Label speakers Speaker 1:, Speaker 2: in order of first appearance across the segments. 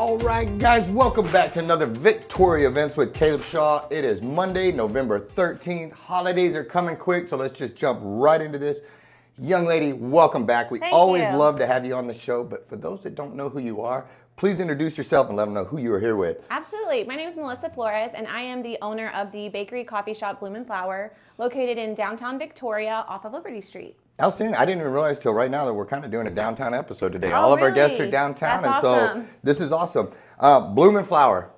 Speaker 1: All right, guys, welcome back to another Victoria Events with Caleb Shaw. It is Monday, November 13th. Holidays are coming quick, so let's just jump right into this. Young lady, welcome back. We always love to have you on the show, but for those that don't know who you are, please introduce yourself and let them know who you are here with.
Speaker 2: Absolutely. My name is Mellisa Flores, and I am the owner of the bakery coffee shop Blume Flour, located in downtown Victoria off of Liberty Street.
Speaker 1: Outstanding. I didn't even realize till right now that we're kind of doing a downtown episode today.
Speaker 2: Oh,
Speaker 1: All of
Speaker 2: really?
Speaker 1: our guests are downtown,
Speaker 2: That's
Speaker 1: and
Speaker 2: awesome.
Speaker 1: so this is awesome. Blume Flour,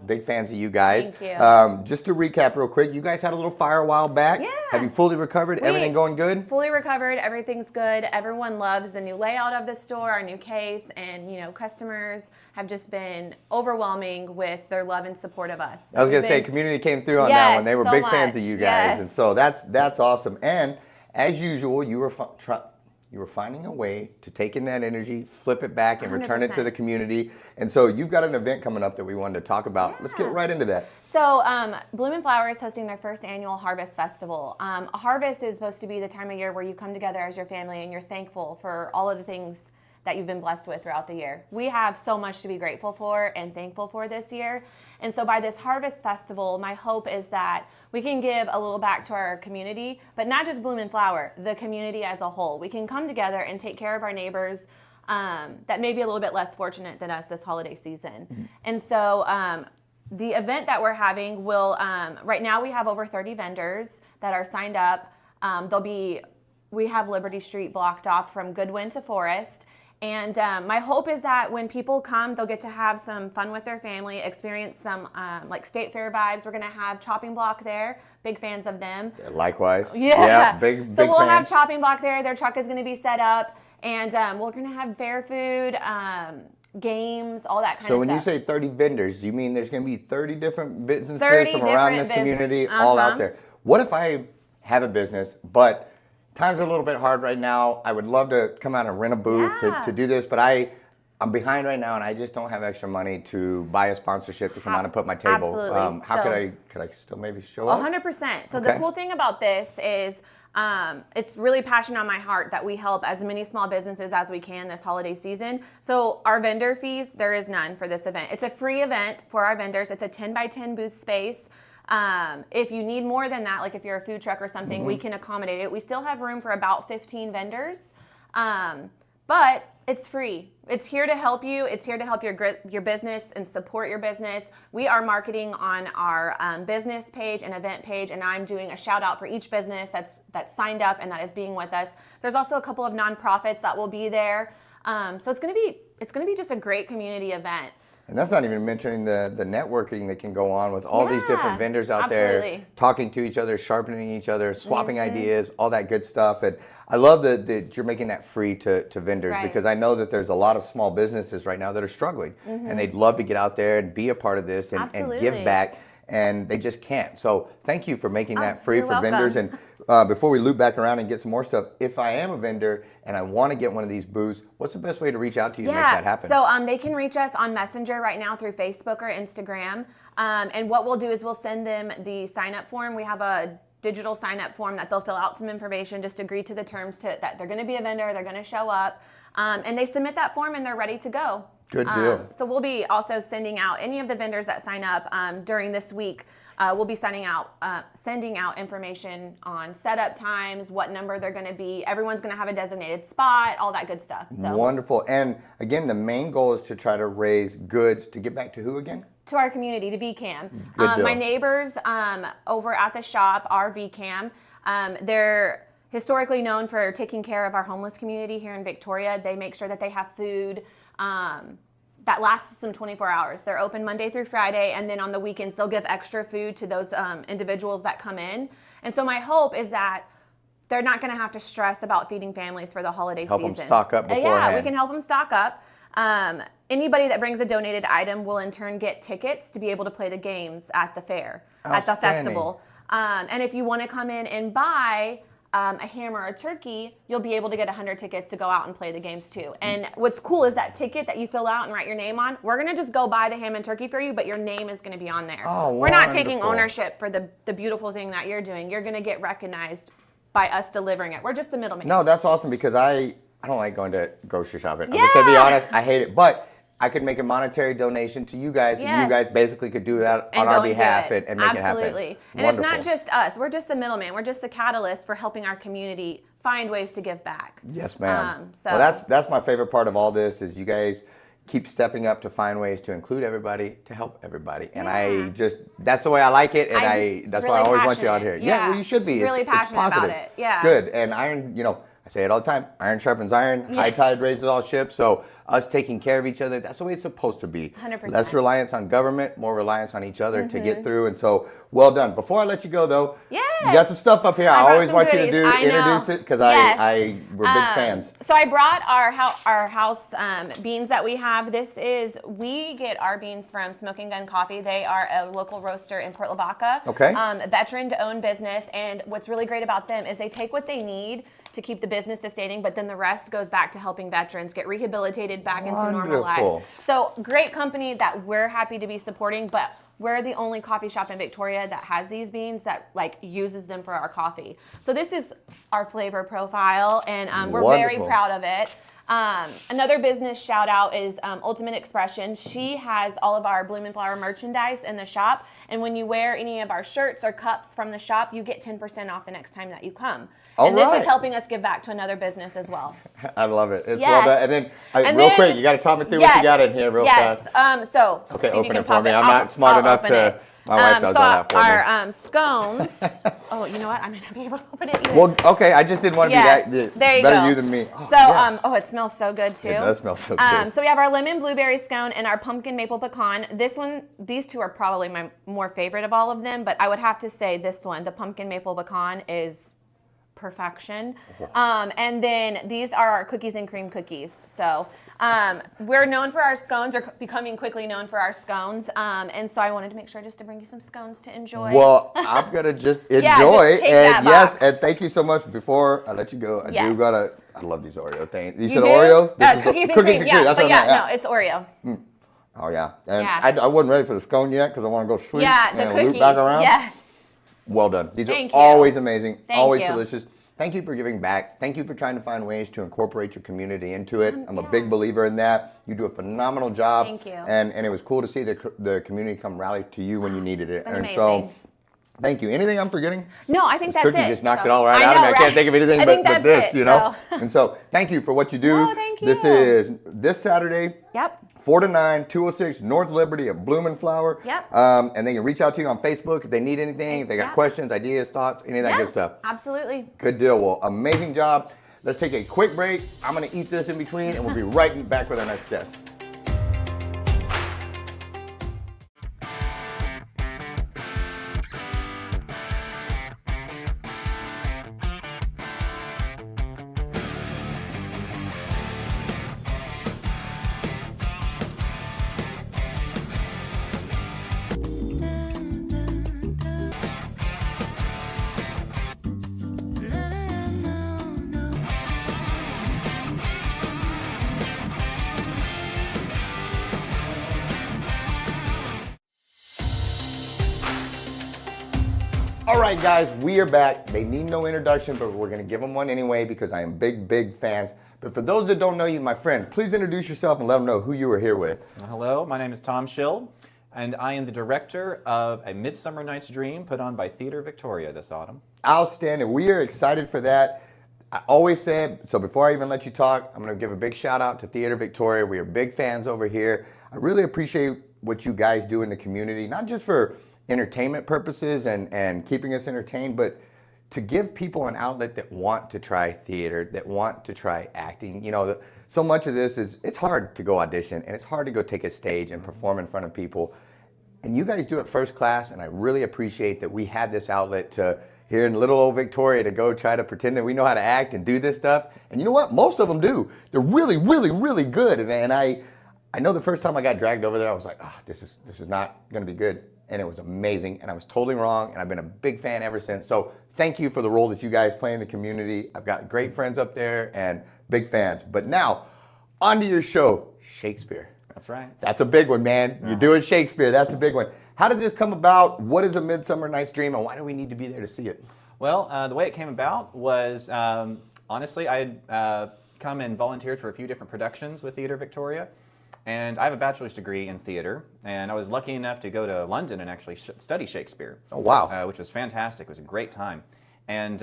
Speaker 1: big fans of you guys.
Speaker 2: Thank you.
Speaker 1: Just to recap real quick, you guys had a little fire a while back.
Speaker 2: Yeah.
Speaker 1: Have you fully recovered? Everything going good?
Speaker 2: Fully recovered. Everything's good. Everyone loves the new layout of the store, our new case, and customers have just been overwhelming with their love and support of us.
Speaker 1: I was going to say, community came through on that one. They were
Speaker 2: so
Speaker 1: big
Speaker 2: much.
Speaker 1: fans of you guys,
Speaker 2: Yes.
Speaker 1: and so that's awesome. And as usual, you were finding a way to take in that energy, flip it back, and return it to
Speaker 2: 100%.
Speaker 1: the community. And so you've got an event coming up that we wanted to talk about. Let's get right into that.
Speaker 2: So Blume Flour is hosting their first annual Harvest Festival. A harvest is supposed to be the time of year where you come together as your family and you're thankful for all of the things that you've been blessed with throughout the year. We have so much to be grateful for and thankful for this year. And so by this Harvest Festival, my hope is that we can give a little back to our community, but not just Blume Flour, the community as a whole. We can come together and take care of our neighbors that may be a little bit less fortunate than us this holiday season. Mm-hmm. And so the event that we're having will, right now we have over 30 vendors that are signed up. We have Liberty Street blocked off from Goodwin to Forest. And my hope is that when people come, they'll get to have some fun with their family, experience some like State Fair vibes. We're going to have Chopping Block there. Big fans of them.
Speaker 1: Yeah, likewise.
Speaker 2: Yeah.
Speaker 1: Big
Speaker 2: So we'll
Speaker 1: fan.
Speaker 2: have Chopping Block there. Their truck is going to be set up. And we're going to have fair food, games, all that kind of stuff.
Speaker 1: So when you say 30 vendors, you mean there's going to be 30 different businesses
Speaker 2: 30
Speaker 1: from around this
Speaker 2: different
Speaker 1: community all out there? What if I have a business, but times are a little bit hard right now. I would love to come out and rent a booth to do this, but I'm behind right now and I just don't have extra money to buy a sponsorship to come out and put my table.
Speaker 2: Absolutely.
Speaker 1: How could I still maybe show up?
Speaker 2: 100%. So the cool thing about this is it's really passionate on my heart that we help as many small businesses as we can this holiday season. So our vendor fees, there is none for this event. It's a free event for our vendors. It's a 10 by 10 booth space. If you need more than that, like if you're a food truck or something, we can accommodate it. We still have room for about 15 vendors, but it's free. It's here to help you. It's here to help your business and support your business. We are marketing on our business page and event page, and I'm doing a shout out for each business that's signed up and that is being with us. There's also a couple of nonprofits that will be there. So it's going to be just a great community event.
Speaker 1: And that's not even mentioning the networking that can go on with all these different vendors out there, talking to each other, sharpening each other, swapping ideas, all that good stuff. And I love that you're making that free to vendors because I know that there's a lot of small businesses right now that are struggling and they'd love to get out there and be a part of this and give back. And they just can't. So thank you for making that free for vendors. And before we loop back around and get some more stuff, if I am a vendor and I want to get one of these booths, what's the best way to reach out to you to make that happen?
Speaker 2: So they can reach us on Messenger right now through Facebook or Instagram. And what we'll do is we'll send them the sign-up form. We have a digital sign-up form that they'll fill out some information, just agree to the terms that they're going to be a vendor, they're going to show up. And they submit that form and they're ready to go.
Speaker 1: Good deal.
Speaker 2: So we'll be also sending out any of the vendors that sign up during this week. We'll be sending out information on setup times, what number they're going to be. Everyone's going to have a designated spot, all that good stuff. So.
Speaker 1: Wonderful. And again, the main goal is to try to raise goods to get back to who again?
Speaker 2: To our community, to VCAM. My neighbors over at the shop are VCAM. They're historically known for taking care of our homeless community here in Victoria. They make sure that they have food that lasts them 24 hours. They're open Monday through Friday, and then on the weekends they'll give extra food to those individuals that come in. And so my hope is that they're not going to have to stress about feeding families for the holiday season.
Speaker 1: Help them stock up beforehand.
Speaker 2: Yeah, we can help them stock up. Anybody that brings a donated item will in turn get tickets to be able to play the games at the fair, at the festival. And if you want to come in and buy a ham or a turkey, you'll be able to get 100 tickets to go out and play the games too. And what's cool is that ticket that you fill out and write your name on, we're going to just go buy the ham and turkey for you, but your name is going to be on there.
Speaker 1: Oh,
Speaker 2: we're not taking ownership for the beautiful thing that you're doing. You're going to get recognized by us delivering it. We're just the middleman.
Speaker 1: No, that's awesome because I don't like going to grocery shopping. I'm just going to be honest, I hate it. But I could make a monetary donation to you guys, and you guys basically could do that on our behalf and make it happen.
Speaker 2: Absolutely. And it's not just us. We're just the middleman. We're just the catalyst for helping our community find ways to give back.
Speaker 1: Yes, ma'am. Well, that's my favorite part of all this is you guys keep stepping up to find ways to include everybody, to help everybody. And that's the way I like it, and that's why I always want you out here. Yeah, well, you should be.
Speaker 2: Really passionate about it. Yeah.
Speaker 1: Good. And iron, I say it all the time, iron sharpens iron, high tide raises all ships. So us taking care of each other, that's the way it's supposed to be.
Speaker 2: 100%.
Speaker 1: Less reliance on government, more reliance on each other to get through. And so, well done. Before I let you go, though, you got some stuff up here. I always want you to introduce it because we're big fans.
Speaker 2: So I brought our house beans that we have. We get our beans from Smoking Gun Coffee. They are a local roaster in Port Lavaca.
Speaker 1: Okay.
Speaker 2: Veteran-owned business. And what's really great about them is they take what they need to keep the business sustaining, but then the rest goes back to helping veterans get rehabilitated back into normal life. So great company that we're happy to be supporting, but we're the only coffee shop in Victoria that has these beans that uses them for our coffee. So this is our flavor profile, and we're very proud of it. Another business shout out is Ultimate Expression. She has all of our Blume Flour merchandise in the shop, and when you wear any of our shirts or cups from the shop, you get 10% off the next time that you come. This is helping us give back to another business as well.
Speaker 1: I love it. It's well done. And then, real quick, you got to talk me through what you got in here real fast.
Speaker 2: Okay,
Speaker 1: open it for me. I'm not smart enough to. My wife does all that for me.
Speaker 2: Our scones. Oh, you know what? I might not be able to open it either.
Speaker 1: Well, okay. I just didn't want to be that.
Speaker 2: There you
Speaker 1: better
Speaker 2: go.
Speaker 1: You than me.
Speaker 2: It smells so good too.
Speaker 1: It does smell so good.
Speaker 2: So we have our lemon blueberry scone and our pumpkin maple pecan. These two are probably my more favorite of all of them, but I would have to say this one, the pumpkin maple pecan, is perfection. And then these are our cookies and cream cookies. So we're known for our scones, or becoming quickly known for our scones. And so I wanted to make sure just to bring you some scones to enjoy.
Speaker 1: Well, I'm gonna just enjoy.
Speaker 2: Just take that box.
Speaker 1: And thank you so much. Before I let you go, I love these Oreo things. You said
Speaker 2: do?
Speaker 1: Oreo?
Speaker 2: Cookies and cream. Yeah,
Speaker 1: That's
Speaker 2: but
Speaker 1: what
Speaker 2: no, it's Oreo.
Speaker 1: Oh yeah. And I wasn't ready for the scone yet because I want to go sweet and
Speaker 2: cookie.
Speaker 1: loop back around.
Speaker 2: Yes.
Speaker 1: Well done. These
Speaker 2: Thank
Speaker 1: are
Speaker 2: you.
Speaker 1: always amazing, always
Speaker 2: you.
Speaker 1: delicious. Thank you for giving back. Thank you for trying to find ways to incorporate your community into it. I'm a big believer in that. You do a phenomenal job.
Speaker 2: Thank you.
Speaker 1: And it was cool to see the community come rally to you when you needed it.
Speaker 2: It's been
Speaker 1: and
Speaker 2: amazing.
Speaker 1: So, thank you. Anything I'm forgetting?
Speaker 2: No, I think that's
Speaker 1: Cookie
Speaker 2: it.
Speaker 1: just knocked it all right out of me. I can't think of anything but this, And so, thank you for what you do.
Speaker 2: Oh, thank you.
Speaker 1: This is this Saturday.
Speaker 2: Yep.
Speaker 1: 4 to 9, 206 North Liberty at Blume Flour.
Speaker 2: Yep.
Speaker 1: And they can reach out to you on Facebook if they need anything, if they got questions, ideas, thoughts, any of that good stuff.
Speaker 2: Absolutely.
Speaker 1: Good deal. Well, amazing job. Let's take a quick break. I'm going to eat this in between, and we'll be right back with our next guest. All right, guys, we are back. They need no introduction, but we're going to give them one anyway because I am big fans. But for those that don't know you, my friend, please introduce yourself and let them know who you were here with.
Speaker 3: Hello, my name is Tom Schilb, and I am the director of A Midsummer Night's Dream put on by Theatre Victoria this autumn.
Speaker 1: Outstanding. We are excited for that. I always said, so before I even let you talk, I'm going to give a big shout out to Theatre Victoria. We are big fans over here. I really appreciate what you guys do in the community, not just for entertainment purposes and keeping us entertained, but to give people an outlet that want to try theater, that want to try acting. So much of this is, it's hard to go audition and it's hard to go take a stage and perform in front of people. And you guys do it first class, and I really appreciate that we had this outlet to here in little old Victoria to go try to pretend that we know how to act and do this stuff. And you know what? Most of them do. They're really good. And I know the first time I got dragged over there, I was like, this is not going to be good. And it was amazing, and I was totally wrong, and I've been a big fan ever since. So thank you for the role that you guys play in the community. I've got great friends up there and big fans. But now, on to your show, Shakespeare.
Speaker 3: That's right.
Speaker 1: That's a big one, man. You're doing Shakespeare. That's a big one. How did this come about? What is A Midsummer Night's Dream, and why do we need to be there to see it?
Speaker 3: Well, the way it came about was, honestly, I had come and volunteered for a few different productions with Theatre Victoria. And I have a bachelor's degree in theater, and I was lucky enough to go to London and actually study Shakespeare.
Speaker 1: Oh, wow.
Speaker 3: Which was fantastic. It was a great time. And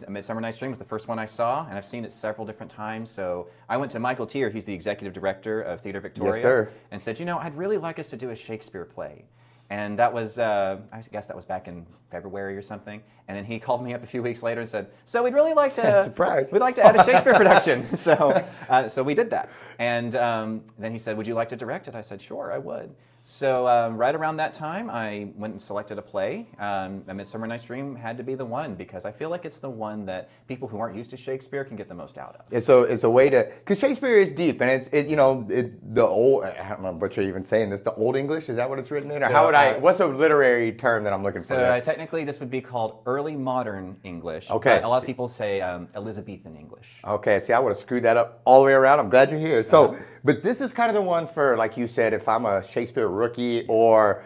Speaker 3: Midsummer Night's Dream was the first one I saw, and I've seen it several different times. So I went to Michael Tier, he's the executive director of Theatre Victoria,
Speaker 1: Yes, sir.
Speaker 3: and said, I'd really like us to do a Shakespeare play. And that was, I guess that was back in February or something. And then he called me up a few weeks later and said, so we'd really like to,
Speaker 1: Surprise.
Speaker 3: we'd like to add a Shakespeare production. So we did that. And then he said, would you like to direct it? I said, sure, I would. So right around that time, I went and selected a play. A Midsummer Night's Dream had to be the one because I feel like it's the one that people who aren't used to Shakespeare can get the most out of.
Speaker 1: It's a way to, because Shakespeare is deep, and the old, I don't know what you're even saying this, the Old English, is that what it's written in? Or
Speaker 3: So,
Speaker 1: what's a literary term that I'm looking for?
Speaker 3: So technically this would be called Early Modern English.
Speaker 1: Okay.
Speaker 3: But a lot of people say Elizabethan English.
Speaker 1: Okay, see, I would have screwed that up all the way around. I'm glad you're here. So, but this is kind of the one for, like you said, if I'm a Shakespeare rookie or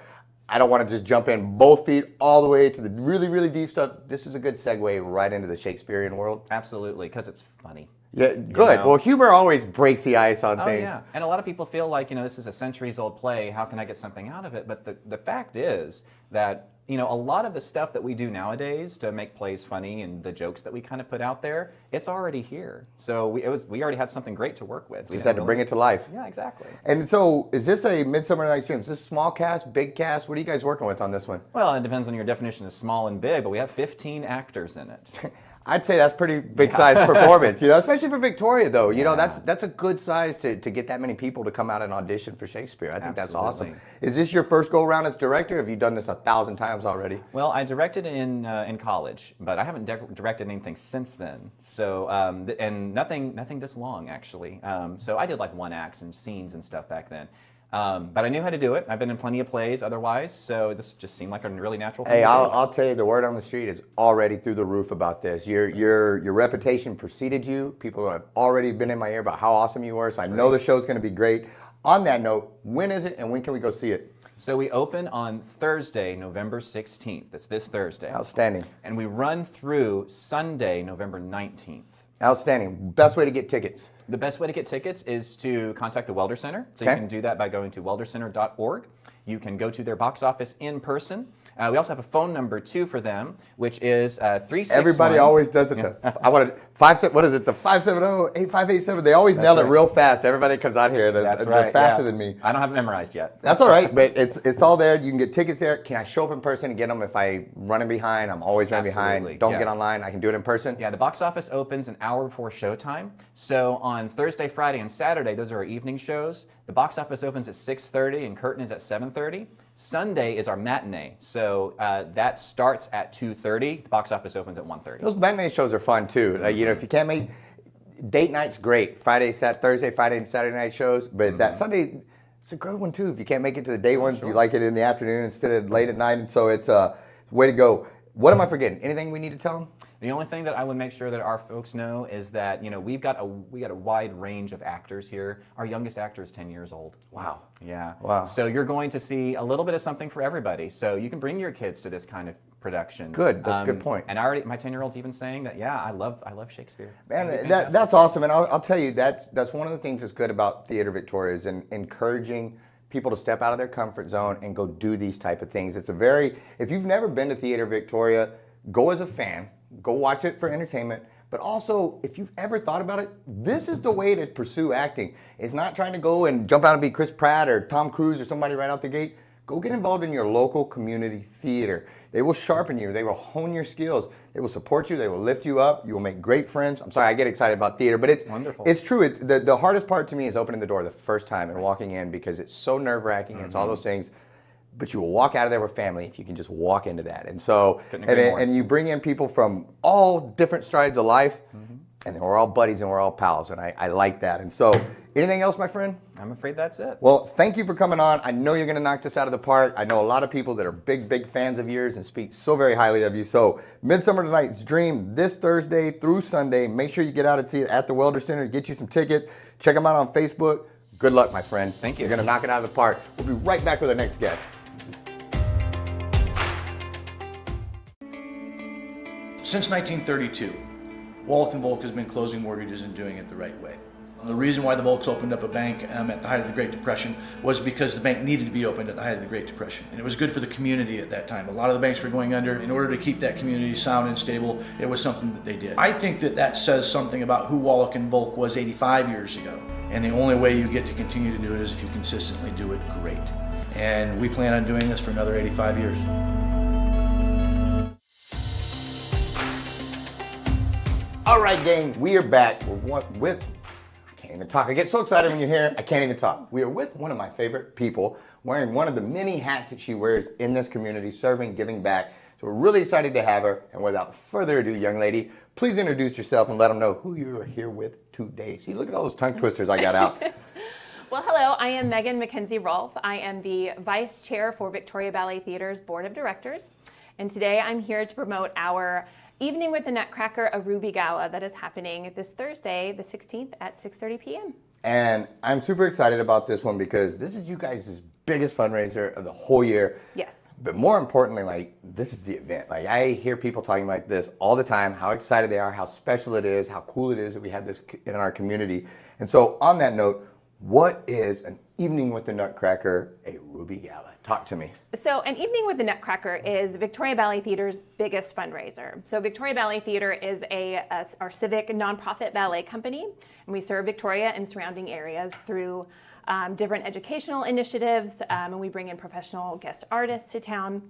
Speaker 1: I don't want to just jump in both feet all the way to the really, really deep stuff, this is a good segue right into the Shakespearean world.
Speaker 3: Absolutely, because it's funny.
Speaker 1: Yeah, good. Well, humor always breaks the ice on things.
Speaker 3: Yeah, and a lot of people feel like, this is a centuries-old play, how can I get something out of it? But the fact is that, a lot of the stuff that we do nowadays to make plays funny and the jokes that we kind of put out there, it's already here. So we already had something great to work with.
Speaker 1: We just had to bring it to life.
Speaker 3: Yeah, exactly.
Speaker 1: And so, is this a Midsummer Night's Dream? Is this small cast, big cast? What are you guys working with on this one?
Speaker 3: Well, it depends on your definition of small and big, but we have 15 actors in it.
Speaker 1: I'd say that's pretty big size performance, especially for Victoria though. That's a good size to get that many people to come out and audition for Shakespeare. I think that's awesome. Is this your first go around as director? Or have you done this 1,000 times already?
Speaker 3: Well, I directed in college, but I haven't directed anything since then. So and nothing this long actually. So I did like one acts and scenes and stuff back then. But I knew how to do it. I've been in plenty of plays otherwise, so this just seemed like a really natural thing.
Speaker 1: Hey,
Speaker 3: to do.
Speaker 1: I'll tell you, the word on the street is already through the roof about this. Your reputation preceded you. People have already been in my ear about how awesome you were, so I know the show's going to be great. On that note, when is it and when can we go see it?
Speaker 3: So we open on Thursday, November 16th. That's this Thursday.
Speaker 1: Outstanding.
Speaker 3: And we run through Sunday, November 19th.
Speaker 1: Outstanding. Best way to get tickets?
Speaker 3: The best way to get tickets is to contact the Welder Center. So you can do that by going to weldercenter.org. You can go to their box office in person. We also have a phone number too for them, which is 361.
Speaker 1: Everybody always does it. I wanted what is it? The 570-8587. They always nail it real fast. Everybody comes out here. They're faster than me.
Speaker 3: I don't have it memorized yet.
Speaker 1: That's all right, but it's all there. You can get tickets there. Can I show up in person and get them? If I running behind, I'm always running behind. Don't get online. I can do it in person.
Speaker 3: Yeah, the box office opens an hour before showtime. So on Thursday, Friday, and Saturday, those are our evening shows. The box office opens at 6:30 and curtain is at 7:30. Sunday is our matinee, so that starts at 2:30. The box office opens at 1:30.
Speaker 1: Those matinee shows are fun too. If you can't make date night's great. Thursday, Friday, and Saturday night shows, but that Sunday, it's a good one too. If you can't make it to the day ones, you like it in the afternoon instead of late at night, and so it's a way to go. What am I forgetting? Anything we need to tell them?
Speaker 3: The only thing that I would make sure that our folks know is that we've got a wide range of actors here. Our youngest actor is 10 years old.
Speaker 1: Wow.
Speaker 3: Yeah.
Speaker 1: Wow.
Speaker 3: So you're going to see a little bit of something for everybody. So you can bring your kids to this kind of production.
Speaker 1: Good. That's a good point.
Speaker 3: And my 10-year-old's even saying that, yeah, I love Shakespeare.
Speaker 1: Man, that's awesome. And I'll tell you, that's one of the things that's good about Theatre Victoria is encouraging people to step out of their comfort zone and go do these type of things. If you've never been to Theatre Victoria, go as a fan. Go watch it for entertainment, but also if you've ever thought about it, this is the way to pursue acting. It's not trying to go and jump out and be Chris Pratt or Tom Cruise or somebody right out the gate. Go get involved in your local community theater. They will sharpen you. They will hone your skills. They will support you. They will lift you up. You will make great friends. I'm sorry, I get excited about theater, but it's wonderful. It's true. The hardest part to me is opening the door the first time and walking in because it's so nerve-wracking. It's all those things. But you will walk out of there with family if you can just walk into that. And so, and you bring in people from all different strides of life, and then we're all buddies and we're all pals, and I like that. And so, anything else, my friend?
Speaker 3: I'm afraid that's it.
Speaker 1: Well, thank you for coming on. I know you're going to knock this out of the park. I know a lot of people that are big fans of yours and speak so very highly of you. So, Midsummer Night's Dream this Thursday through Sunday. Make sure you get out and see it at the Welder Center. Get you some tickets. Check them out on Facebook. Good luck, my friend.
Speaker 3: Thank you.
Speaker 1: You're going to knock it out of the park. We'll be right back with our next guest.
Speaker 4: Since 1932, Wallach & Volk has been closing mortgages and doing it the right way. The reason why the Volks opened up a bank at the height of the Great Depression was because the bank needed to be opened at the height of the Great Depression. And it was good for the community at that time. A lot of the banks were going under. In order to keep that community sound and stable, it was something that they did. I think that says something about who Wallach and Volk was 85 years ago. And the only way you get to continue to do it is if you consistently do it great. And we plan on doing this for another 85 years.
Speaker 1: All right, gang, we are back with I can't even talk. I get so excited when you're here, I can't even talk. We are with one of my favorite people, wearing one of the many hats that she wears in this community, serving, giving back. So we're really excited to have her. And without further ado, young lady, please introduce yourself and let them know who you are here with today. See, look at all those tongue twisters I got out.
Speaker 2: Well, hello, I am Megan McKenzie Rolfe. I am the Vice Chair for Victoria Ballet Theater's Board of Directors. And today I'm here to promote our Evening with the Nutcracker, a Ruby Gala that is happening this Thursday, the 16th at 6:30 p.m.
Speaker 1: And I'm super excited about this one because this is you guys' biggest fundraiser of the whole year.
Speaker 2: Yes.
Speaker 1: But more importantly, like, this is the event. Like, I hear people talking like this all the time, how excited they are, how special it is, how cool it is that we have this in our community. And so on that note, what is an Evening with the Nutcracker, a Ruby Gala? Talk to me.
Speaker 2: So an Evening with the Nutcracker is Victoria Ballet Theater's biggest fundraiser. So Victoria Ballet Theater is our civic nonprofit ballet company, and we serve Victoria and surrounding areas through different educational initiatives, and we bring in professional guest artists to town.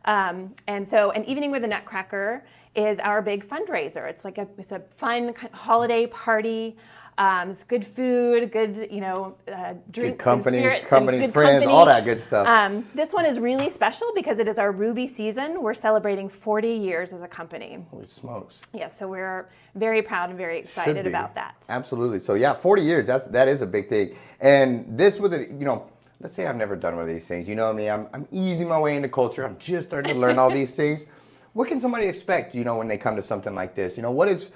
Speaker 2: And so an Evening with the Nutcracker is our big fundraiser. It's like it's a fun holiday party. It's good food, good, drinks,
Speaker 1: good company,
Speaker 2: spirits,
Speaker 1: good friends, all that good stuff.
Speaker 2: This one is really special because it is our Ruby season. We're celebrating 40 years as a company.
Speaker 1: Holy smokes.
Speaker 2: Yeah, so we're very proud and very excited about that.
Speaker 1: Absolutely. So yeah, 40 years, that is a big thing. And this with it, let's say I've never done one of these things. You know me, I'm easing my way into culture. I'm just starting to learn all these things. What can somebody expect, when they come to something like this? What is,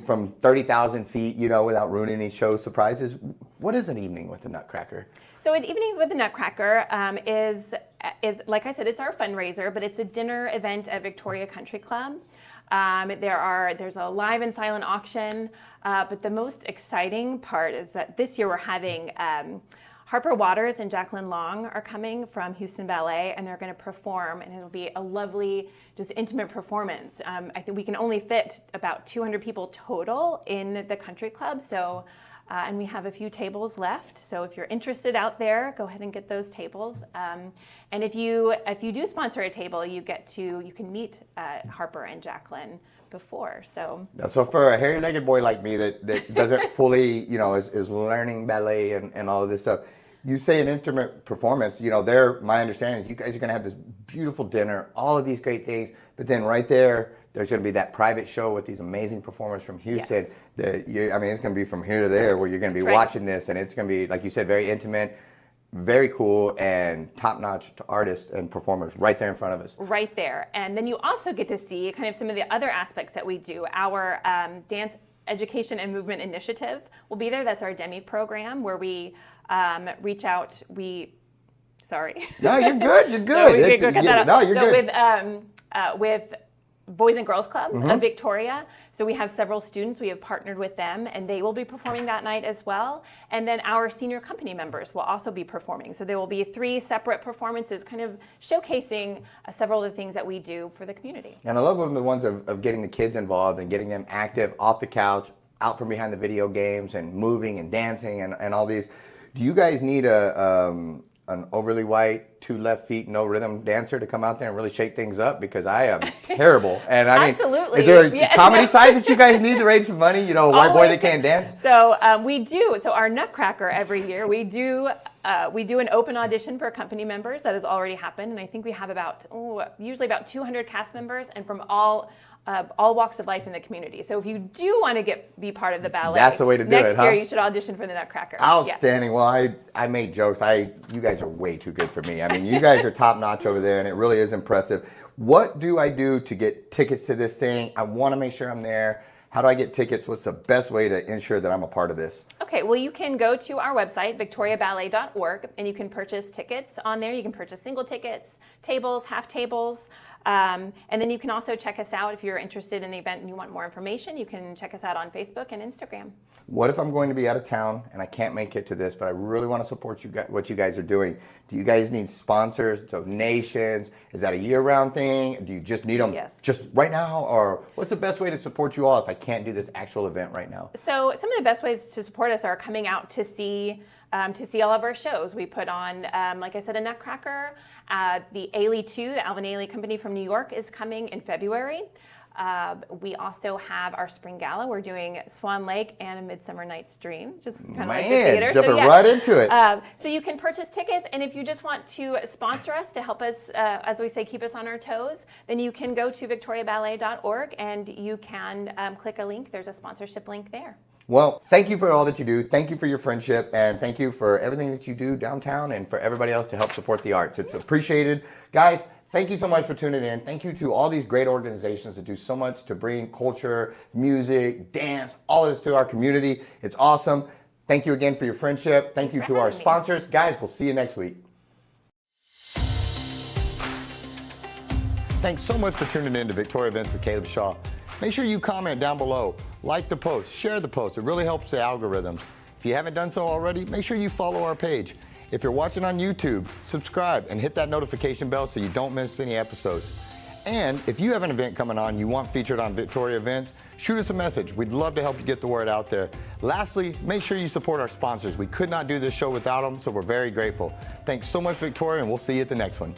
Speaker 1: from 30,000 feet, without ruining any show surprises, what is an Evening with the Nutcracker?
Speaker 2: So an Evening with the Nutcracker is, like I said, it's our fundraiser, but it's a dinner event at Victoria Country Club. There's a live and silent auction, but the most exciting part is that this year we're having Harper Waters and Jacqueline Long are coming from Houston Ballet, and they're going to perform, and it'll be a lovely, just intimate performance. I think we can only fit about 200 people total in the country club, so and we have a few tables left. So if you're interested out there, go ahead and get those tables. And if you do sponsor a table, you can meet Harper and Jacqueline before. So
Speaker 1: for a hairy-legged boy like me that doesn't fully, is learning ballet and all of this stuff, you say an intimate performance, my understanding is you guys are going to have this beautiful dinner, all of these great things, but then right there's going to be that private show with these amazing performers from Houston. Yes. It's going to be from here to there where you're going to be watching this, and it's going to be, like you said, very intimate, very cool, and top-notch artists and performers right there in front of us.
Speaker 2: Right there. And then you also get to see kind of some of the other aspects that we do. Our Dance Education and Movement Initiative will be there. That's our DEMI program where we reach out. Sorry.
Speaker 1: No, you're good. You're good. You're
Speaker 2: good. With Boys and Girls Club of Victoria. So we have several students. We have partnered with them, and they will be performing that night as well. And then our senior company members will also be performing. So there will be 3 separate performances kind of showcasing several of the things that we do for the community.
Speaker 1: And I love one of the ones of getting the kids involved and getting them active off the couch, out from behind the video games and moving and dancing and all these. Do you guys need an overly white, 2 left feet, no rhythm dancer to come out there and really shake things up? Because I am terrible. And
Speaker 2: Absolutely.
Speaker 1: Is there a comedy side that you guys need to raise some money? A white boy that can't dance?
Speaker 2: So we do. So our Nutcracker every year, we do an open audition for company members. That has already happened. And I think we have usually about 200 cast members, and from all walks of life in the community. So if you do want to be part of the ballet,
Speaker 1: that's the way to do it.
Speaker 2: Next year, you should audition for the Nutcracker.
Speaker 1: Outstanding. Yeah. Well, I make jokes. You guys are way too good for me. You guys are top notch over there, and it really is impressive. What do I do to get tickets to this thing? I want to make sure I'm there. How do I get tickets? What's the best way to ensure that I'm a part of this?
Speaker 2: Okay, well, you can go to our website, victoriaballet.org, and you can purchase tickets on there. You can purchase single tickets, tables, half tables.
Speaker 5: And then you can also check us out if you're interested in the event and you want more information. You can check us out on Facebook and Instagram.
Speaker 1: What if I'm going to be out of town and I can't make it to this, but I really want to support you guys, what you guys are doing? Do you guys need sponsors, donations? Is that a year-round thing? Do you just need them just right now? Or what's the best way to support you all if I can't do this actual event right now?
Speaker 5: So some of the best ways to support us are coming out to see all of our shows. We put on, like I said, a Nutcracker. The Ailey 2, the Alvin Ailey Company from New York, is coming in February. We also have our spring gala. We're doing Swan Lake and A Midsummer Night's Dream, just kind of like the theater.
Speaker 1: Jumping right into it.
Speaker 5: So you can purchase tickets, and if you just want to sponsor us to help us, as we say, keep us on our toes, then you can go to victoriaballet.org and you can click a link. There's a sponsorship link there.
Speaker 1: Well, thank you for all that you do. Thank you for your friendship, and thank you for everything that you do downtown and for everybody else to help support the arts. It's appreciated. Guys, thank you so much for tuning in. Thank you to all these great organizations that do so much to bring culture, music, dance, all of this to our community. It's awesome. Thank you again for your friendship. Thank you to our sponsors. Guys, we'll see you next week. Thanks so much for tuning in to Victoria Events with Caleb Shaw. Make sure you comment down below, like the post, share the post. It really helps the algorithms. If you haven't done so already, make sure you follow our page. If you're watching on YouTube, subscribe and hit that notification bell so you don't miss any episodes. And if you have an event coming on you want featured on Victoria Events, shoot us a message. We'd love to help you get the word out there. Lastly, make sure you support our sponsors. We could not do this show without them, so we're very grateful. Thanks so much, Victoria, and we'll see you at the next one.